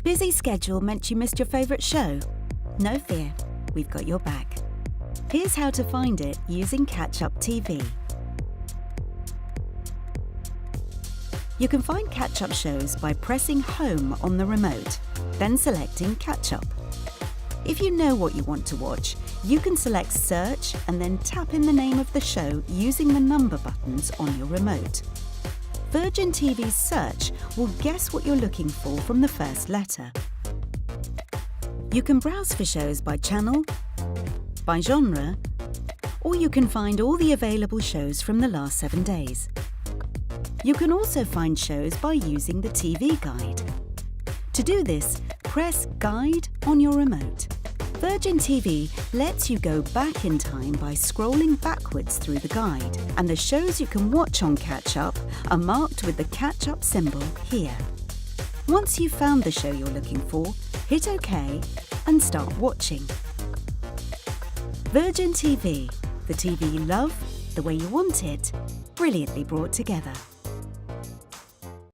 Busy schedule meant you missed your favourite show? No fear, we've got your back. Here's how to find it using Catch Up TV. You can find Catch Up shows by pressing Home on the remote, then selecting Catch Up. If you know what you want to watch, you can select Search and then tap in the name of the show using the number buttons on your remote. Virgin TV's Search will guess what you're looking for from the first letter. You can browse for shows by channel, by genre, or you can find all the available shows from the last 7 days. You can also find shows by using the TV Guide. To do this, press Guide on your remote. Virgin TV lets you go back in time by scrolling backwards through the guide, and the shows you can watch on Catch Up are marked with the Catch Up symbol here. Once you've found the show you're looking for, hit OK and start watching. Virgin TV, the TV you love, the way you want it, brilliantly brought together.